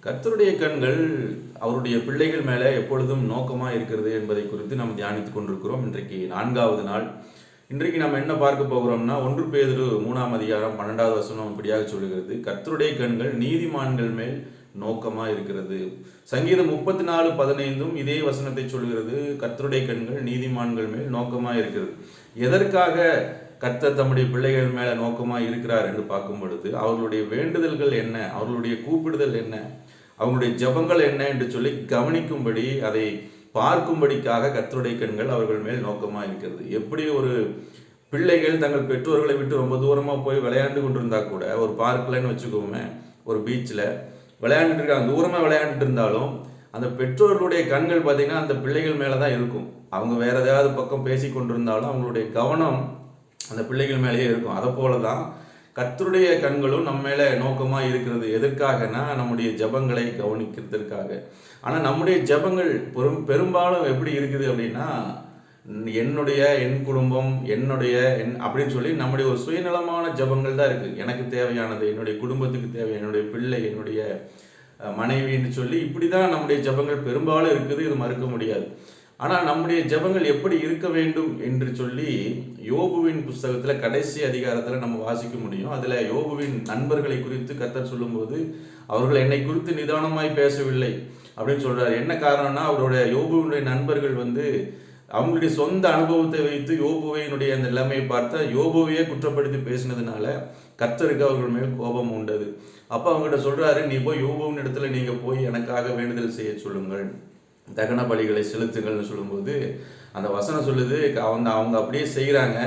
கர்த்தருடைய கண்கள் அவருடைய பிள்ளைகள் மேலே எப்பொழுதும் நோக்கமாக இருக்கிறது என்பதை குறித்து நாம் தியானித்துக் கொண்டிருக்கிறோம். இன்றைக்கு 4வது நாள். இன்றைக்கு நாம் என்ன பார்க்க போகிறோம்னா 1 பேதுரு 3ஆம் அதிகாரம் 12வது வசனம் இப்படியாக சொல்லுகிறது, கர்த்தருடைய கண்கள் நீதிமான்கள் மேல் நோக்கமாக இருக்கிறது. சங்கீதம் 34:15 இதே வசனத்தை சொல்கிறது, கர்த்தருடைய கண்கள் நீதிமான்கள் மேல் நோக்கமாக இருக்கிறது. எதற்காக கர்த்தர் தம்முடைய பிள்ளைகள் மேலே நோக்கமாக இருக்கிறார் என்று பார்க்கும் பொழுது, அவர்களுடைய வேண்டுதல்கள் என்ன, அவர்களுடைய கூப்பிடுதல் என்ன, அவங்களுடைய ஜெபங்கள் என்ன என்று சொல்லி கவனிக்கும்படி, அதை பார்க்கும்படிக்காக கர்த்தருடைய கண்கள் அவர்கள் மேல் நோக்கமாக இருக்கிறது. எப்படி ஒரு பிள்ளைகள் தங்கள் பெற்றோர்களை விட்டு ரொம்ப தூரமாக போய் விளையாண்டு கொண்டிருந்தா கூட, ஒரு பார்க்கலன்னு வச்சுக்கோமே, ஒரு பீச்சில் விளையாண்டுட்டு இருக்காங்க, தூரமாக விளையாண்டுட்டு இருந்தாலும் அந்த பெற்றோர்களுடைய கண்கள் பார்த்திங்கன்னா அந்த பிள்ளைகள் மேலே தான் இருக்கும். அவங்க வேற ஏதாவது பக்கம் பேசி கொண்டிருந்தாலும் அவங்களுடைய கவனம் அந்த பிள்ளைகள் மேலேயே இருக்கும். அதை போல தான் கர்த்தருடைய கண்களும் நம்ம மேலே நோக்கமாக இருக்கிறது. எதற்காகனா நம்முடைய ஜெபங்களை கவனிக்கிறதுக்காக. ஆனால் நம்முடைய ஜெபங்கள் பெரும்பாலும் எப்படி இருக்குது அப்படின்னா, என் குடும்பம் அப்படின்னு சொல்லி நம்முடைய ஒரு சுயநலமான ஜெபங்கள் தான் இருக்குது. எனக்கு தேவையானது, என்னுடைய குடும்பத்துக்கு தேவை, என்னுடைய பிள்ளை, என்னுடைய மனைவின்னு சொல்லி இப்படி தான் நம்முடைய ஜெபங்கள் பெரும்பாலும் இருக்குது. இது மறுக்க முடியாது. ஆனால் நம்முடைய ஜெபங்கள் எப்படி இருக்க வேண்டும் என்று சொல்லி யோபுவின் புஸ்தகத்தில் கடைசி அதிகாரத்தில் நம்ம வாசிக்க முடியும். அதில் யோபுவின் நண்பர்களை குறித்து கர்த்தர் சொல்லும்போது, அவர்கள் என்னை குறித்து நிதானமாய் பேசவில்லை அப்படின்னு சொல்கிறார். என்ன காரணம்னா, அவருடைய யோபுவினுடைய நண்பர்கள் அவங்களுடைய சொந்த அனுபவத்தை வைத்து யோபுவினுடைய அந்த நிலைமையை பார்த்தா யோபுவையே குற்றப்படுத்தி பேசினதுனால கர்த்தருக்கு அவர்கள் மேல் கோபம் உண்டது. அப்போ அவங்ககிட்ட சொல்கிறாரு, நீ போய் யோபுவின் இடத்துல நீங்கள் போய் எனக்காக வேண்டுதல் செய்ய சொல்லுங்கள், தகன பலிகளை செலுத்துங்கள்னு சொல்லும்போது அந்த வசனம் சொல்லுது, அவங்க அப்படியே செய்கிறாங்க.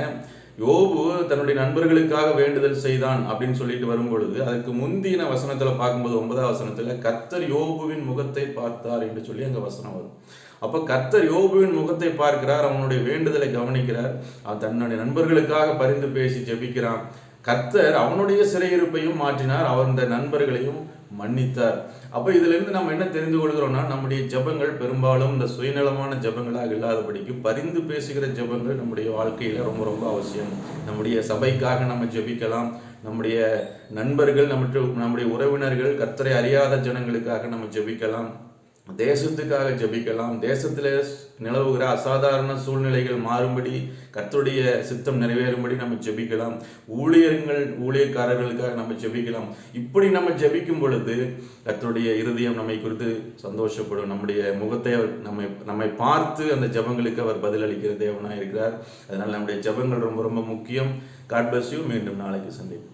யோபு தன்னுடைய நண்பர்களுக்காக வேண்டுதல் செய்தான் அப்படின்னு சொல்லிட்டு வரும்பொழுது, அதுக்கு முந்தின வசனத்தில் பார்க்கும்போது 9வது வசனத்தில் கர்த்தர் யோபுவின் முகத்தை பார்த்தார் என்று சொல்லி அங்கே வசனம் வரும். அப்போ கர்த்தர் யோபுவின் முகத்தை பார்க்கிறார், அவனுடைய வேண்டுதலை கவனிக்கிறார், அவன் தன்னுடைய நண்பர்களுக்காக பரிந்து பேசி ஜெபிக்கிறான். கர்த்தர் அவனுடைய சிறையிருப்பையும் மாற்றினார், அவருடைய நண்பர்களையும் மன்னித்தார். அப்போ இதிலிருந்து நம்ம என்ன தெரிந்து கொள்கிறோம்னா, நம்முடைய ஜெபங்கள் பெரும்பாலும் இந்த சுயநலமான ஜெபங்களாக இல்லாதபடிக்கு பரிந்து பேசுகிற ஜெபங்கள் நம்முடைய வாழ்க்கையில் ரொம்ப ரொம்ப அவசியம். நம்முடைய சபைக்காக நம்ம ஜெபிக்கலாம், நம்முடைய நண்பர்கள், நம்முடைய உறவினர்கள், கர்த்தரை அறியாத ஜனங்களுக்காக நம்ம ஜெபிக்கலாம், தேசத்துக்காக ஜெபிக்கலாம், தேசத்தில் நிலவுகிற அசாதாரண சூழ்நிலைகள் மாறும்படி, கர்த்தருடைய சித்தம் நிறைவேறும்படி நம்ம ஜெபிக்கலாம், ஊழியக்காரர்களுக்காக நம்ம ஜெபிக்கலாம். இப்படி நம்ம ஜெபிக்கும் பொழுது கர்த்தருடைய இருதயம் நம்மை குறித்து சந்தோஷப்படும். நம்முடைய முகத்தை நம்மை பார்த்து அந்த ஜெபங்களுக்கு அவர் பதிலளிக்கிற தேவனாக இருக்கிறார். அதனால் நம்முடைய ஜெபங்கள் ரொம்ப ரொம்ப முக்கியம். God bless you. மீண்டும் நாளைக்கு சந்திப்போம்.